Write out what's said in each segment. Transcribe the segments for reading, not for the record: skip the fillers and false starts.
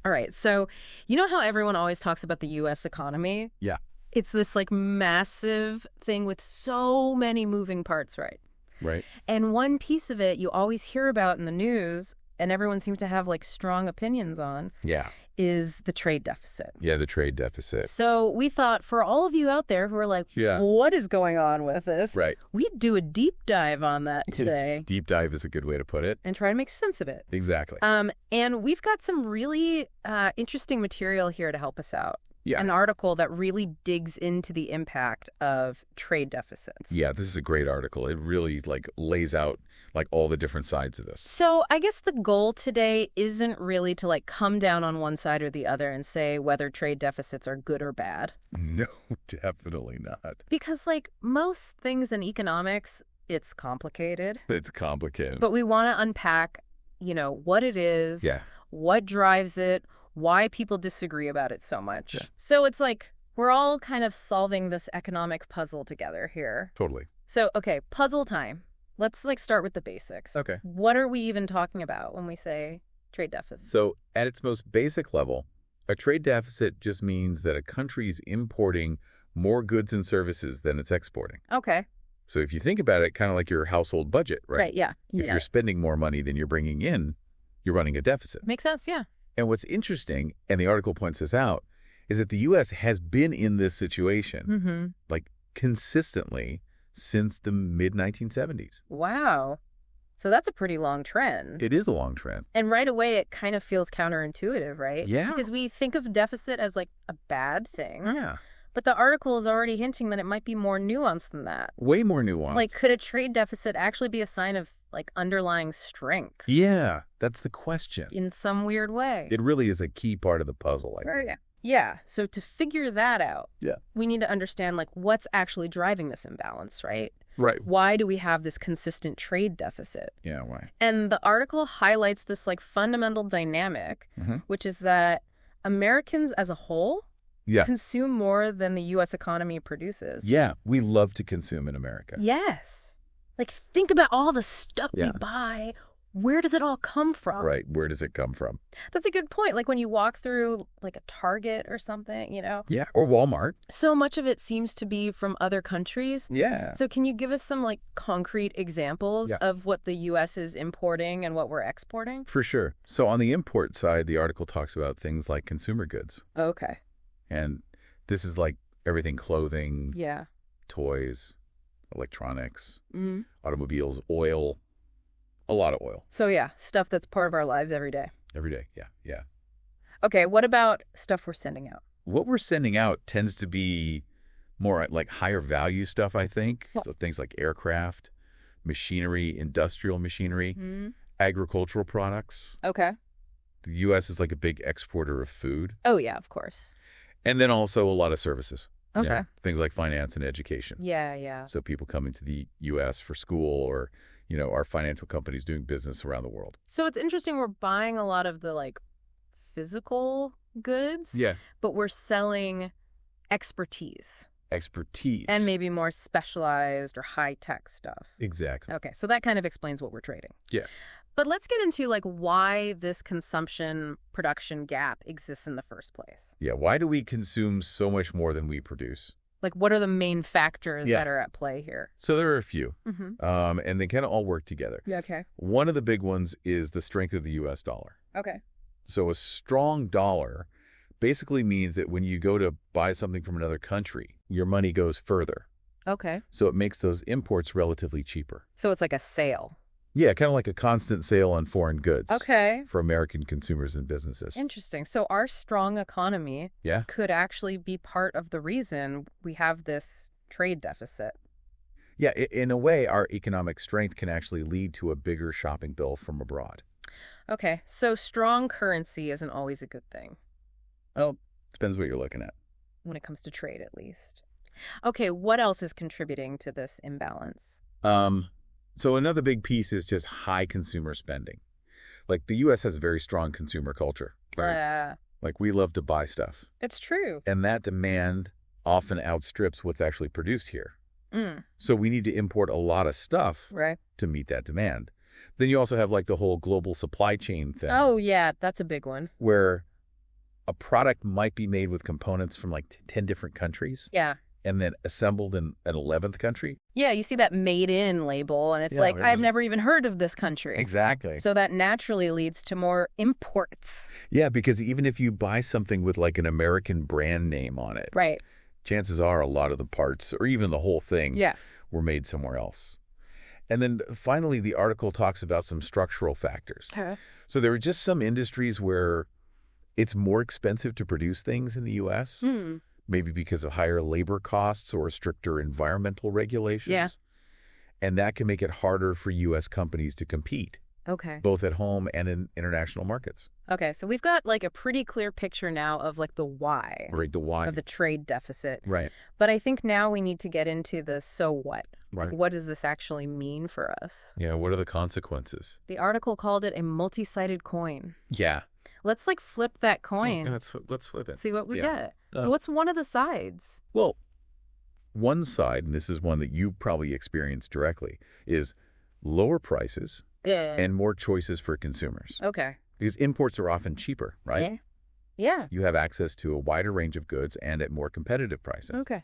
All right. So you know how everyone always talks about the U.S. economy? Yeah. It's this like massive thing with so many moving parts, right? Right. And one piece of it you always hear about in the news, and everyone seems to have like strong opinions on, Yeah. is the trade deficit. Yeah, the trade deficit. So we thought for all of you out there who are like, Yeah. what is going on with this? Right. We'd do a deep dive on that today Deep dive is a good way to put it. and try to make sense of it. Exactly. And we've got some really interesting material here to help us out. Yeah. An article that really digs into the impact of trade deficits. Yeah, this is a great article. It really lays out all the different sides of this. So I guess the goal today isn't really to come down on one side or the other and say whether trade deficits are good or bad. No, definitely not. Because most things in economics, it's complicated. It's complicated. But we want to unpack, what it is, Yeah. what drives it, why people disagree about it so much. Yeah. So it's we're all kind of solving this economic puzzle together here. Totally. So, okay, puzzle time. Let's start with the basics. Okay. What are we even talking about when we say trade deficit? So at its most basic level, a trade deficit just means that a country is importing more goods and services than it's exporting. Okay. So if you think about it, kind of like your household budget, right? Right, yeah. If you're spending more money than you're bringing in, you're running a deficit. Makes sense, yeah. And what's interesting, and the article points this out, is that the U.S. has been in this situation, consistently since the mid-1970s. Wow. So that's a pretty long trend. It is a long trend. And right away, it kind of feels counterintuitive, right? Yeah. Because we think of deficit as a bad thing. Yeah. But the article is already hinting that it might be more nuanced than that. Way more nuanced. Could a trade deficit actually be a sign of underlying strength? Yeah, that's the question. In some weird way. It really is a key part of the puzzle, I think. Yeah. So to figure that out, Yeah. we need to understand what's actually driving this imbalance, right? Right. Why do we have this consistent trade deficit? Yeah, why? And the article highlights this fundamental dynamic, which is that Americans as a whole consume more than the U.S. economy produces. Yeah, we love to consume in America. Yes. Think about all the stuff we Yeah. buy. Where does it all come from? Right, where does it come from? That's a good point. When you walk through a Target or something, Yeah, or Walmart. so much of it seems to be from other countries. Yeah. So can you give us some concrete examples Yeah. of what the U.S. is importing and what we're exporting? For sure. So on the import side, the article talks about things like consumer goods. Okay. And this is everything: clothing, Yeah. toys, electronics, Mm-hmm. automobiles, oil, a lot of oil. So yeah, stuff that's part of our lives every day. Every day. Yeah, yeah. Okay, what about stuff we're sending out? What we're sending out tends to be more higher value stuff, I think. Yeah. So things like aircraft, machinery, industrial machinery, Mm-hmm. agricultural products. Okay. The U.S. is a big exporter of food. Oh yeah, of course. And then also a lot of services. Okay. Things like finance and education. Yeah. So people coming to the U.S. for school, or, our financial companies doing business around the world. So it's interesting, we're buying a lot of the physical goods, Yeah. but we're selling expertise Expertise. and maybe more specialized or high-tech stuff. Exactly. Okay, so that kind of explains what we're trading. Yeah. But let's get into why this consumption-production gap exists in the first place. Yeah. Why do we consume so much more than we produce? What are the main factors Yeah. that are at play here? So there are a few, Mm-hmm. and they kind of all work together. Yeah, okay. One of the big ones is the strength of the U.S. dollar. Okay. So a strong dollar basically means that when you go to buy something from another country, your money goes further. Okay. So it makes those imports relatively cheaper. So it's like a sale. Yeah, kind of like a constant sale on foreign goods. Okay. For American consumers and businesses. Interesting. So our strong economy Yeah. could actually be part of the reason we have this trade deficit. Yeah, in a way, our economic strength can actually lead to a bigger shopping bill from abroad. Okay, so strong currency isn't always a good thing. Well, depends what you're looking at. When it comes to trade, at least. Okay, what else is contributing to this imbalance? So another big piece is just high consumer spending. The U.S. has a very strong consumer culture, right? We love to buy stuff. It's true. And that demand often outstrips what's actually produced here. Mm, So we need to import a lot of stuff right. to meet that demand. Then you also have the whole global supply chain thing. Oh, yeah, that's a big one. Where a product might be made with components from like 10 different countries. Yeah. And then assembled in an 11th country. Yeah, you see that made in label, and it's like, I've never even heard of this country. Exactly. So that naturally leads to more imports. Yeah, because even if you buy something with like an American brand name on it, right, chances are a lot of the parts or even the whole thing were made somewhere else. And then finally, the article talks about some structural factors. So there are just some industries where it's more expensive to produce things in the U.S., maybe because of higher labor costs or stricter environmental regulations. Yeah. And that can make it harder for U.S. companies to compete. Okay. Both at home and in international markets. Okay, so we've got like a pretty clear picture now of like the why. Right, the why. Of the trade deficit. Right. But I think now we need to get into the so what. Right. Like, what does this actually mean for us? Yeah, what are the consequences? The article called it a multi-sided coin. Yeah. Let's like flip that coin. Yeah, let's flip it. See what we get. So what's one of the sides? Well, one side, and this is one that you probably experienced directly, is lower prices and more choices for consumers. Okay. Because imports are often cheaper, right? Yeah. You have access to a wider range of goods and at more competitive prices. Okay.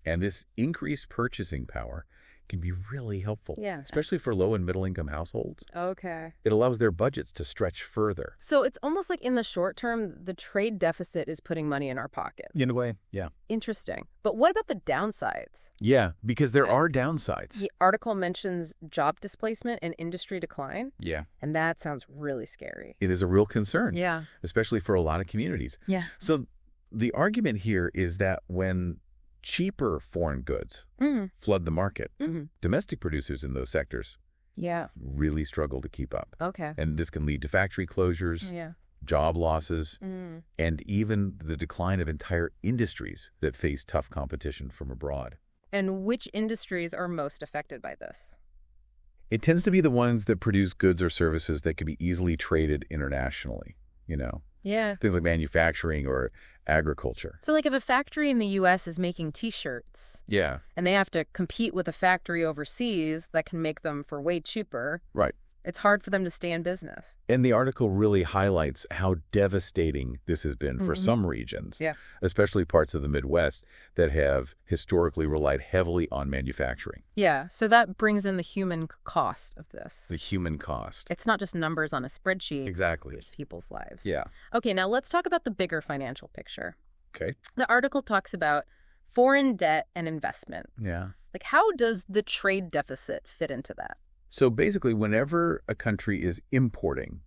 And this increased purchasing power can be really helpful, especially for low and middle income households. Okay. It allows their budgets to stretch further. So it's almost like in the short term, the trade deficit is putting money in our pockets. In a way, yeah. Interesting. But what about the downsides? Yeah, because there are downsides. The article mentions job displacement and industry decline. Yeah. And that sounds really scary. It is a real concern. Yeah. Especially for a lot of communities. Yeah. So the argument here is that when cheaper foreign goods flood the market, domestic producers in those sectors really struggle to keep up. Okay. And this can lead to factory closures, job losses, and even the decline of entire industries that face tough competition from abroad. And which industries are most affected by this? It tends to be the ones that produce goods or services that can be easily traded internationally, you know? Yeah. Things like manufacturing or agriculture. So like if a factory in the U.S. is making T-shirts. Yeah. And they have to compete with a factory overseas that can make them for way cheaper. Right. It's hard for them to stay in business. And the article really highlights how devastating this has been for some regions, especially parts of the Midwest that have historically relied heavily on manufacturing. Yeah, so that brings in the human cost of this. The human cost. It's not just numbers on a spreadsheet. Exactly. It's people's lives. Yeah. Okay, now let's talk about the bigger financial picture. Okay. The article talks about foreign debt and investment. Yeah. Like, how does the trade deficit fit into that? So basically, whenever a country is importing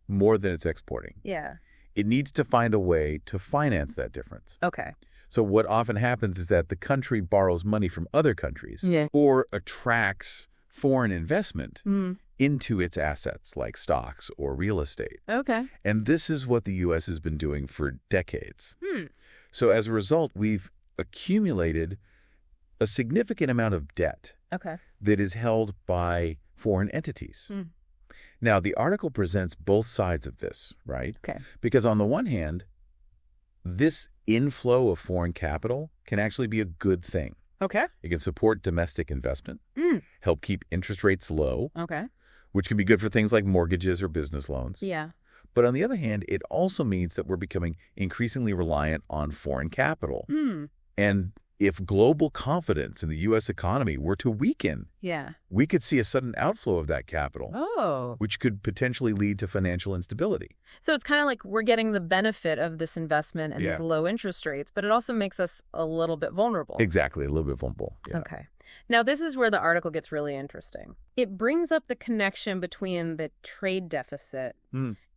more than it's exporting, it needs to find a way to finance that difference. Okay. So what often happens is that the country borrows money from other countries or attracts foreign investment into its assets like stocks or real estate. Okay. And this is what the U.S. has been doing for decades. So as a result, we've accumulated a significant amount of debt that is held by foreign entities. Now, the article presents both sides of this, right? Okay. Because on the one hand, this inflow of foreign capital can actually be a good thing. Okay. It can support domestic investment, help keep interest rates low, which can be good for things like mortgages or business loans. Yeah. But on the other hand, it also means that we're becoming increasingly reliant on foreign capital. And if global confidence in the U.S. economy were to weaken, we could see a sudden outflow of that capital, which could potentially lead to financial instability. So it's kind of like we're getting the benefit of this investment and these low interest rates, but it also makes us a little bit vulnerable. Exactly, a little bit vulnerable. Yeah. Okay. Now, this is where the article gets really interesting. It brings up the connection between the trade deficit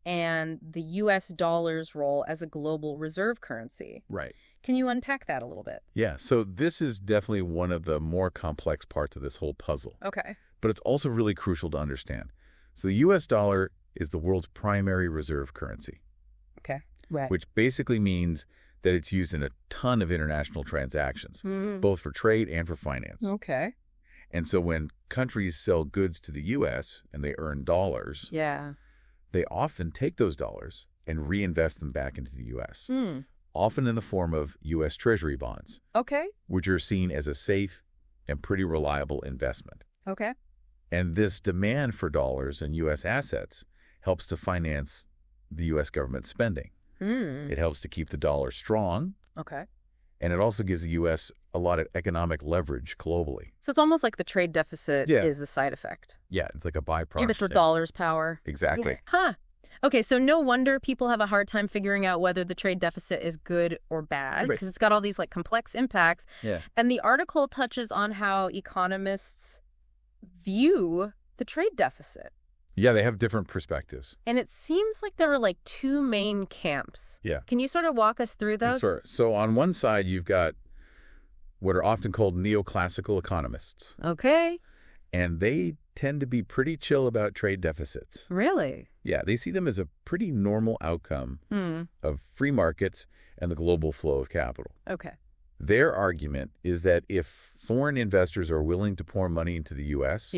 and the U.S. dollar's role as a global reserve currency. Right. Can you unpack that a little bit? Yeah, so this is definitely one of the more complex parts of this whole puzzle. Okay. But it's also really crucial to understand. So the U.S. dollar is the world's primary reserve currency. Okay. Right. Which basically means that it's used in a ton of international transactions, both for trade and for finance. Okay. And so when countries sell goods to the U.S. and they earn dollars, they often take those dollars and reinvest them back into the U.S., often in the form of U.S. Treasury bonds, which are seen as a safe and pretty reliable investment. Okay. And this demand for dollars and U.S. assets helps to finance the U.S. government spending. It helps to keep the dollar strong. Okay. And it also gives the U.S. a lot of economic leverage globally. So it's almost like the trade deficit is a side effect. Yeah, it's like a byproduct. Give it your dollar's power. Exactly. Huh. Okay, so no wonder people have a hard time figuring out whether the trade deficit is good or bad, because it's got all these like complex impacts. Yeah. And the article touches on how economists view the trade deficit. Yeah, they have different perspectives. And it seems like there are like two main camps. Yeah. Can you sort of walk us through those? Sure. So on one side, you've got what are often called neoclassical economists. Okay. And they tend to be pretty chill about trade deficits. Really? Yeah, they see them as a pretty normal outcome of free markets and the global flow of capital. Okay. Their argument is that if foreign investors are willing to pour money into the U.S.,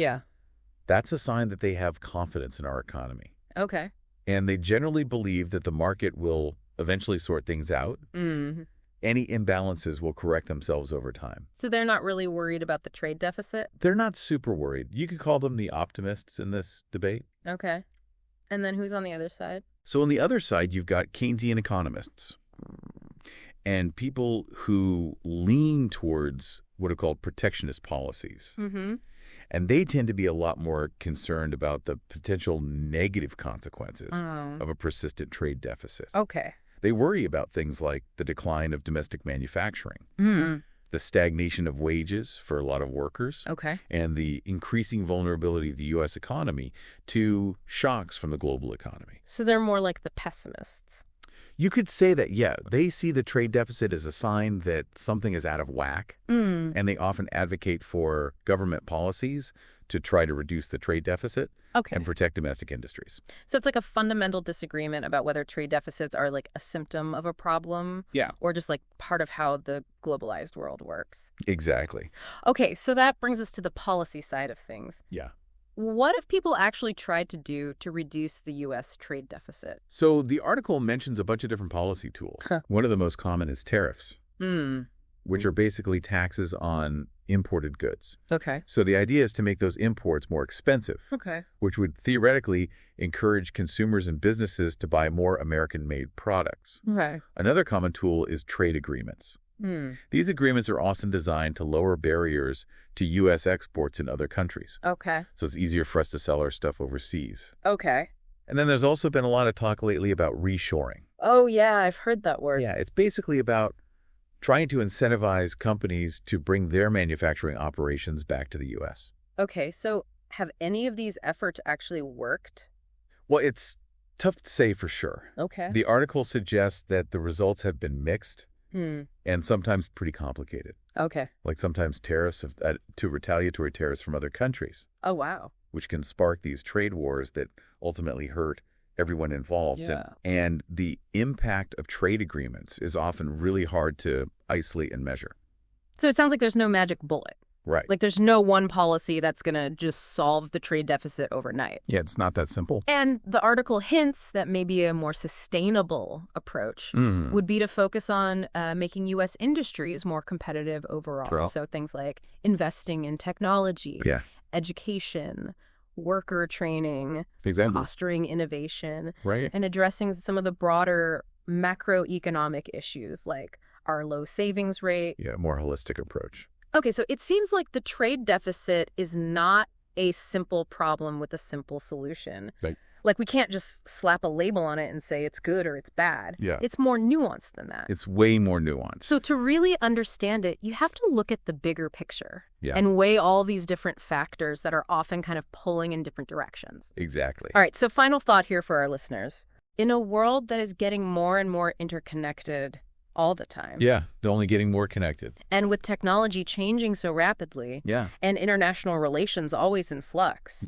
that's a sign that they have confidence in our economy. Okay. And they generally believe that the market will eventually sort things out. Any imbalances will correct themselves over time. So they're not really worried about the trade deficit? They're not super worried. You could call them the optimists in this debate. Okay. And then who's on the other side? So on the other side, you've got Keynesian economists and people who lean towards what are called protectionist policies. And they tend to be a lot more concerned about the potential negative consequences of a persistent trade deficit. Okay. They worry about things like the decline of domestic manufacturing, the stagnation of wages for a lot of workers, and the increasing vulnerability of the U.S. economy to shocks from the global economy. So they're more like the pessimists. You could say that, yeah, they see the trade deficit as a sign that something is out of whack, and they often advocate for government policies to try to reduce the trade deficit and protect domestic industries. So it's like a fundamental disagreement about whether trade deficits are like a symptom of a problem or just like part of how the globalized world works. Exactly. Okay, so that brings us to the policy side of things. Yeah. What have people actually tried to do to reduce the U.S. trade deficit? So the article mentions a bunch of different policy tools. One of the most common is tariffs, which are basically taxes on imported goods. Okay. So the idea is to make those imports more expensive, which would theoretically encourage consumers and businesses to buy more American-made products. Another common tool is trade agreements. These agreements are often designed to lower barriers to U.S. exports in other countries. Okay. So it's easier for us to sell our stuff overseas. Okay. And then there's also been a lot of talk lately about reshoring. Oh, yeah, I've heard that word. Yeah, it's basically about trying to incentivize companies to bring their manufacturing operations back to the U.S. Okay, so have any of these efforts actually worked? Well, it's tough to say for sure. Okay. The article suggests that the results have been mixed. And sometimes pretty complicated. Okay. Like sometimes tariffs to retaliatory tariffs from other countries. Oh, wow. Which can spark these trade wars that ultimately hurt everyone involved. And the impact of trade agreements is often really hard to isolate and measure. So it sounds like there's no magic bullet. Right. Like there's no one policy that's going to just solve the trade deficit overnight. Yeah, it's not that simple. And the article hints that maybe a more sustainable approach would be to focus on making U.S. industries more competitive overall. So things like investing in technology, education, worker training, fostering innovation, and addressing some of the broader macroeconomic issues like our low savings rate. Yeah, more holistic approach. Okay, so it seems like the trade deficit is not a simple problem with a simple solution. Right. Like we can't just slap a label on it and say it's good or it's bad. Yeah. It's more nuanced than that. It's way more nuanced. So to really understand it, you have to look at the bigger picture and weigh all these different factors that are often kind of pulling in different directions. Exactly. All right, so final thought here for our listeners. In a world that is getting more and more interconnected all the time. Yeah, they're only getting more connected. And with technology changing so rapidly, and international relations always in flux,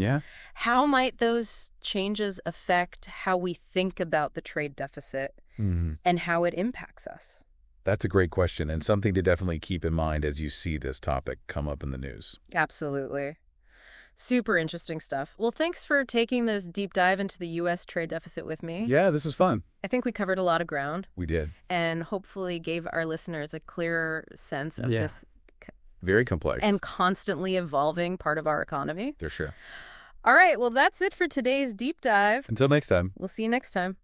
how might those changes affect how we think about the trade deficit and how it impacts us? That's a great question and something to definitely keep in mind as you see this topic come up in the news. Absolutely. Super interesting stuff. Well, thanks for taking this deep dive into the U.S. trade deficit with me. Yeah, this is fun. I think we covered a lot of ground. We did. And hopefully gave our listeners a clearer sense of this very complex and constantly evolving part of our economy. For sure. All right. Well, that's it for today's deep dive. Until next time. We'll see you next time.